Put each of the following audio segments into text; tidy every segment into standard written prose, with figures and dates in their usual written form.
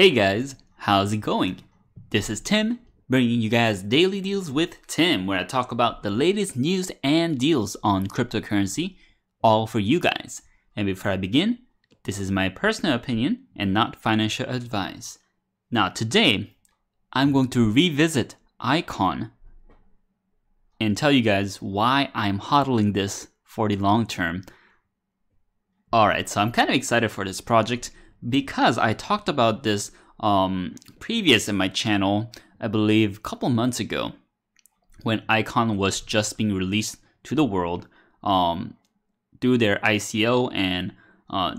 Hey guys, how's it going? This is Tim, bringing you guys Daily Deals with Tim, where I talk about the latest news and deals on cryptocurrency, all for you guys. And before I begin, this is my personal opinion and not financial advice. Now today, I'm going to revisit Icon and tell you guys why I'm hodling this for the long term. Alright, so I'm kind of excited for this project because I talked about this previous in my channel, I believe a couple months ago, when Icon was just being released to the world through their ICO and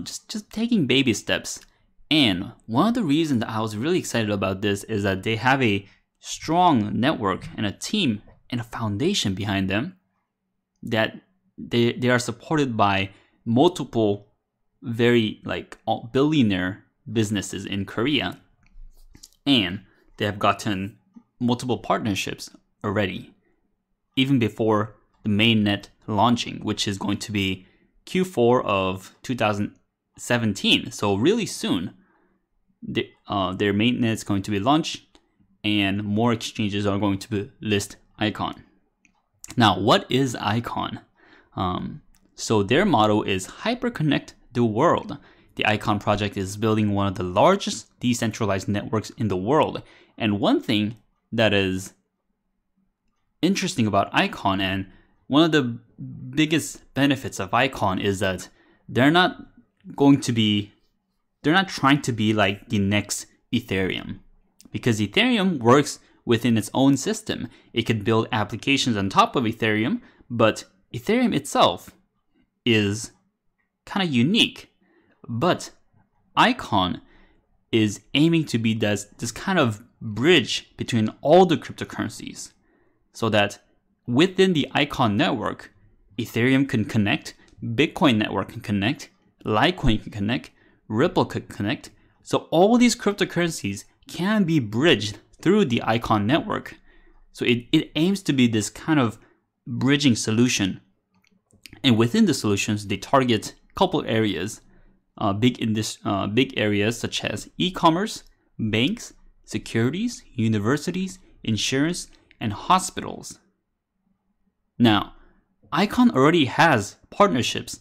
just taking baby steps. And one of the reasons that I was really excited about this is that they have a strong network and a team and a foundation behind them, that they are supported by multiple very billionaire businesses in Korea, and they have gotten multiple partnerships already, even before the mainnet launching, which is going to be Q4 of 2017. So really soon, their mainnet is going to be launched, and more exchanges are going to list Icon. Now, what is Icon? So their motto is Hyperconnect the world. The Icon project is building one of the largest decentralized networks in the world. And one thing that is interesting about Icon, and one of the biggest benefits of Icon, is that they're not trying to be like the next Ethereum. Because Ethereum works within its own system. It could build applications on top of Ethereum, but Ethereum itself is kind of unique. But Icon is aiming to be this kind of bridge between all the cryptocurrencies, so that within the Icon network, Ethereum can connect, Bitcoin network can connect, Litecoin can connect, Ripple can connect. So all these cryptocurrencies can be bridged through the Icon network. So it aims to be this kind of bridging solution. And within the solutions, they target a couple areas, big areas such as e-commerce, banks, securities, universities, insurance, and hospitals. Now, Icon already has partnerships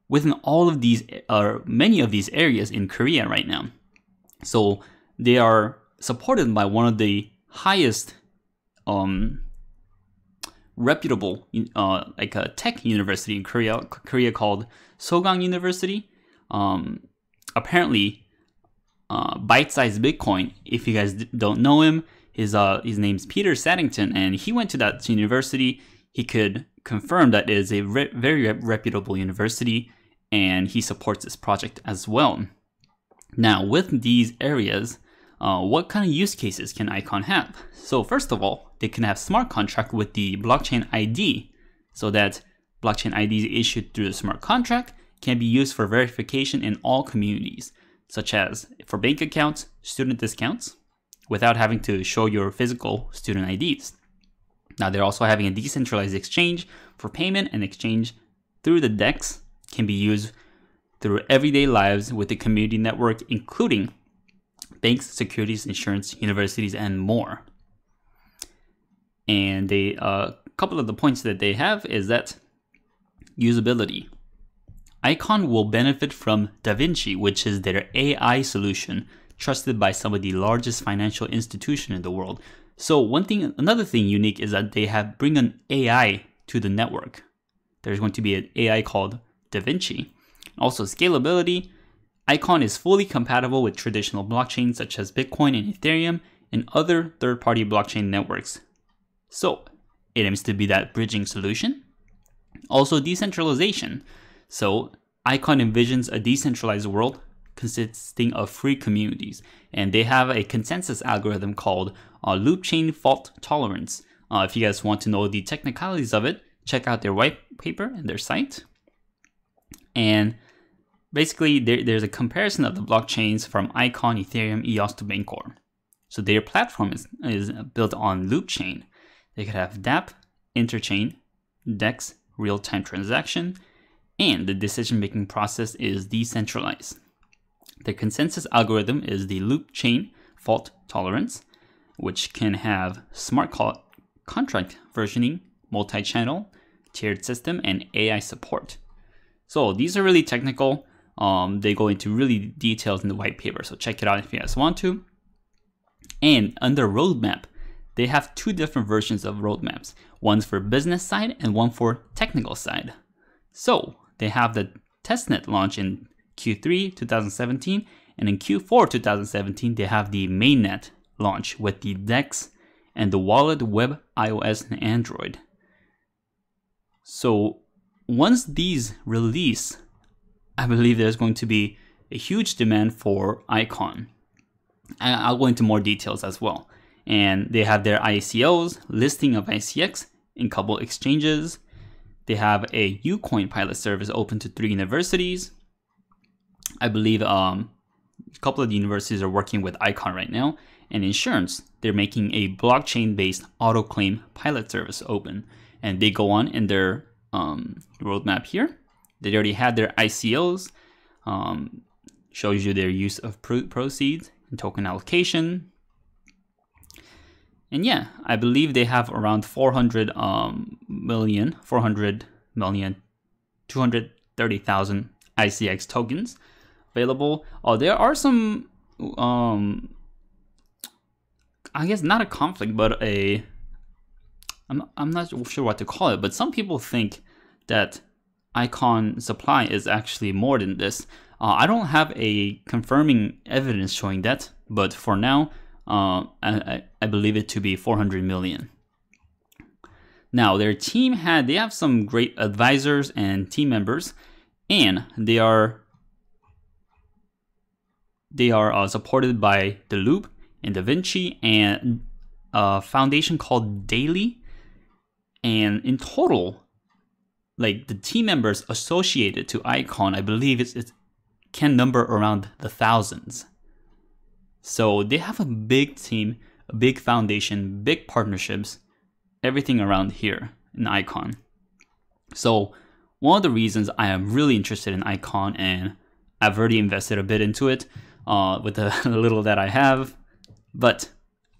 within all of these, many of these areas in Korea right now. So they are supported by one of the highest reputable a tech university in Korea called Sogang University. Apparently, Bite-Size Bitcoin, if you guys don't know him, his name's Peter Saddington, and he went to that university. He could confirm that it is a very reputable university, and he supports this project as well. Now, with these areas, what kind of use cases can Icon have? So first of all, they can have smart contract with the blockchain ID, so that blockchain IDs issued through the smart contract can be used for verification in all communities, such as for bank accounts, student discounts, without having to show your physical student IDs. Now, they're also having a decentralized exchange for payment, and exchange through the DEX can be used through everyday lives with the community network, including banks, securities, insurance, universities, and more. And they a couple of the points that they have is that usability. Icon will benefit from DaVinci, which is their AI solution, trusted by some of the largest financial institutions in the world. So another thing unique is that they bring an AI to the network. There's going to be an AI called DaVinci. Also, scalability. Icon is fully compatible with traditional blockchains such as Bitcoin and Ethereum and other third-party blockchain networks. So it aims to be that bridging solution. Also, decentralization. So Icon envisions a decentralized world consisting of free communities, and they have a consensus algorithm called loop chain fault tolerance. If you guys want to know the technicalities of it, check out their white paper and their site. And basically, there's a comparison of the blockchains from Icon, Ethereum, EOS to Bancor. So their platform is built on loop chain. They could have dApp, interchain, DEX, real-time transaction, and the decision-making process is decentralized. The consensus algorithm is the loop chain fault tolerance, which can have smart contract versioning, multi-channel, tiered system, and AI support. So these are really technical. They go into really details in the white paper, so check it out if you guys want to. And under roadmap, they have two different versions of roadmaps. One's for business side and one for technical side. So they have the testnet launch in Q3 2017, and in Q4 2017 they have the mainnet launch with the DEX and the wallet web, iOS, and Android. So once these release, I believe there's going to be a huge demand for Icon. I'll go into more details as well. And they have their ICOs, listing of ICX in a couple exchanges. They have a Ucoin pilot service open to 3 universities. I believe a couple of the universities are working with Icon right now. And insurance, they're making a blockchain-based auto claim pilot service open. And they go on in their roadmap here. They already had their ICOs, shows you their use of proceeds and token allocation. And yeah, I believe they have around 230,000 ICX tokens available. There are some, I guess not a conflict, but I'm not sure what to call it, but some people think that Icon supply is actually more than this. I don't have a confirming evidence showing that, but for now, I believe it to be 400 million. Now, their team they have some great advisors and team members, and they are supported by The Loop and Da Vinci and a foundation called Dayli. And in total, like the team members associated to Icon, I believe it can number around the thousands. So they have a big team, a big foundation, big partnerships, everything around here in Icon. So one of the reasons I am really interested in Icon, and I've already invested a bit into it with the little that I have, but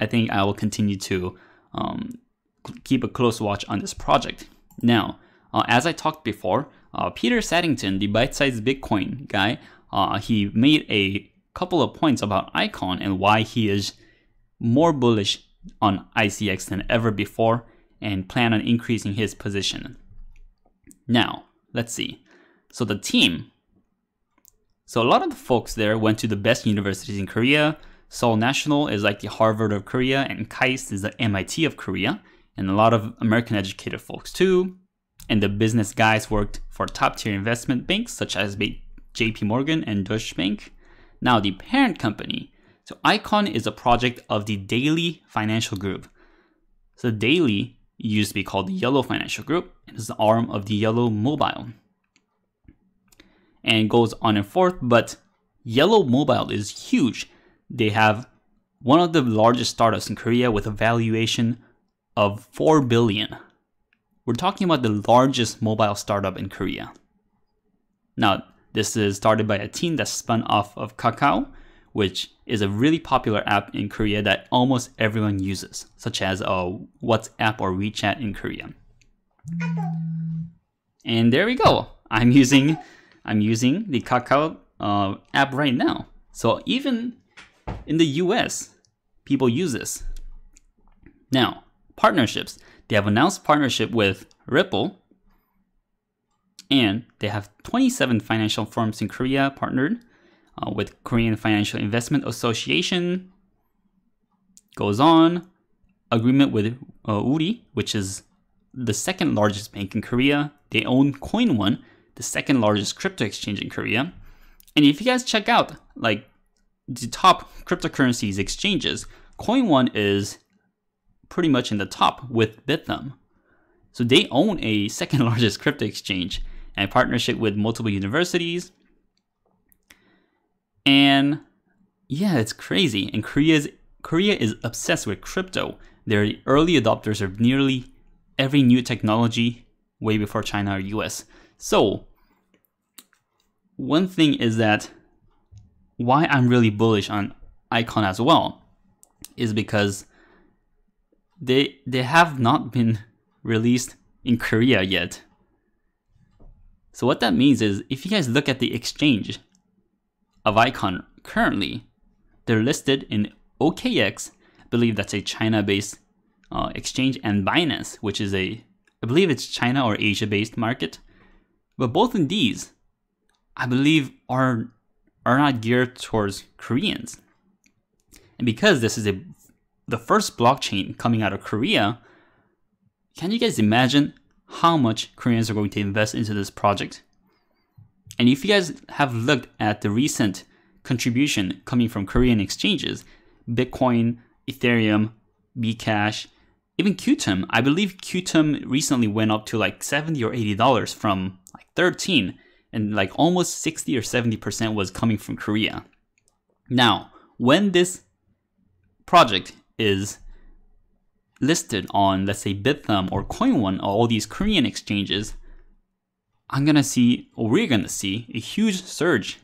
I think I will continue to keep a close watch on this project. Now, as I talked before, Peter Saddington, the bite-sized Bitcoin guy, he made a couple of points about Icon and why he is more bullish on ICX than ever before and plan on increasing his position. Now, let's see. So the team. So a lot of the folks there went to the best universities in Korea. Seoul National is like the Harvard of Korea, and KAIST is the MIT of Korea, and a lot of American educated folks too. And the business guys worked for top-tier investment banks such as JP Morgan and Deutsche Bank. Now, the parent company. So Icon is a project of the Dayli Financial Group. So Dayli used to be called the Yello Financial Group, and is the arm of the Yello Mobile. And it goes on and forth, but Yello Mobile is huge. They have one of the largest startups in Korea with a valuation of 4 billion. We're talking about the largest mobile startup in Korea. Now, this is started by a team that's spun off of Kakao, which is a really popular app in Korea that almost everyone uses, such as WhatsApp or WeChat in Korea. And there we go. I'm using the Kakao app right now. So even in the US, people use this. Now, partnerships. They have announced partnership with Ripple, and they have 27 financial firms in Korea partnered with Korean Financial Investment Association. Goes on. Agreement with Uri, which is the second largest bank in Korea. They own CoinOne, the second largest crypto exchange in Korea. And if you guys check out like the top cryptocurrencies exchanges, CoinOne is pretty much in the top with Bithumb. So they own a second largest crypto exchange and partnership with multiple universities. And yeah, it's crazy. And Korea is obsessed with crypto. They're the early adopters of nearly every new technology way before China or US. So one thing is that why I'm really bullish on Icon as well is because they have not been released in Korea yet. So what that means is, if you guys look at the exchange of Icon currently, they're listed in OKX, I believe that's a China-based exchange, and Binance, which is I believe it's China or Asia-based market. But both of these, I believe, are not geared towards Koreans. And because this is the first blockchain coming out of Korea, can you guys imagine how much Koreans are going to invest into this project? And if you guys have looked at the recent contribution coming from Korean exchanges, Bitcoin, Ethereum, Bcash, even Qtum, I believe Qtum recently went up to like $70 or $80 from like 13, and like almost 60 or 70% was coming from Korea. Now, when this project is listed on, let's say, Bithumb or Coin1, all these Korean exchanges, we're gonna see a huge surge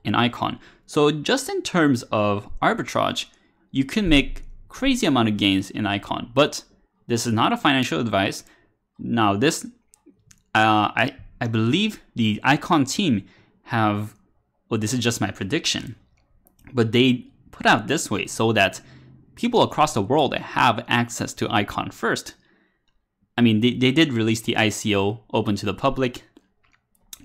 in Icon. So just in terms of arbitrage, you can make crazy amount of gains in Icon, but this is not a financial advice. Now this, I believe the Icon team have, well, this is just my prediction, but they put out this way so that people across the world have access to Icon first. I mean, they did release the ICO open to the public,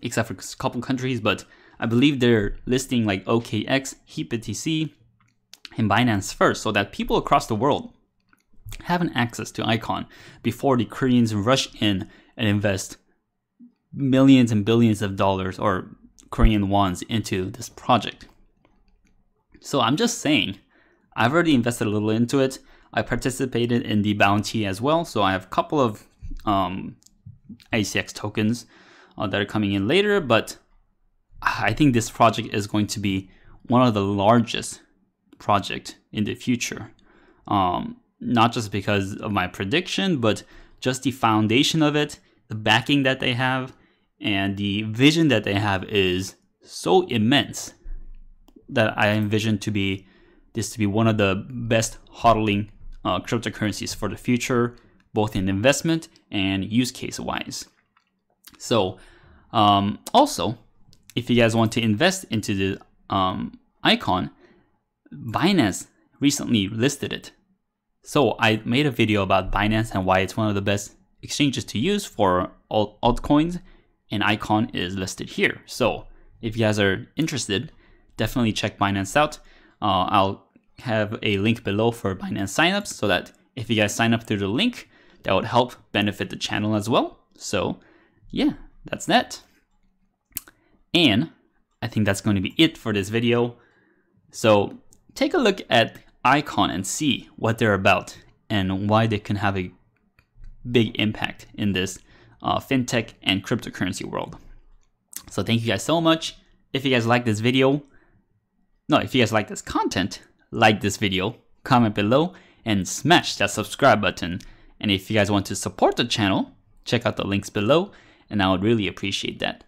except for a couple countries, but I believe they're listing like OKX, HeapBTC, and Binance first, so that people across the world have an access to Icon before the Koreans rush in and invest millions and billions of dollars or Korean wons into this project. So I'm just saying, I've already invested a little into it. I participated in the bounty as well, so I have a couple of ICX tokens that are coming in later, but I think this project is going to be one of the largest project in the future. Not just because of my prediction, but just the foundation of it, the backing that they have, and the vision that they have is so immense that I envision this to be one of the best hodling cryptocurrencies for the future, both in investment and use case wise. So also, if you guys want to invest into the Icon, Binance recently listed it. So I made a video about Binance and why it's one of the best exchanges to use for altcoins, and Icon is listed here. So if you guys are interested, definitely check Binance out. I'll have a link below for Binance signups, so that if you guys sign up through the link, that would help benefit the channel as well. So yeah, that's that. And I think that's going to be it for this video. So take a look at Icon and see what they're about and why they can have a big impact in this fintech and cryptocurrency world. So thank you guys so much. If you guys like this video, if you guys like this content, like this video, comment below, and smash that subscribe button. And if you guys want to support the channel, check out the links below, and I would really appreciate that.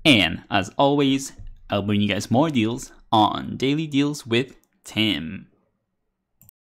And as always, I'll bring you guys more deals on Daily Deals with Tim.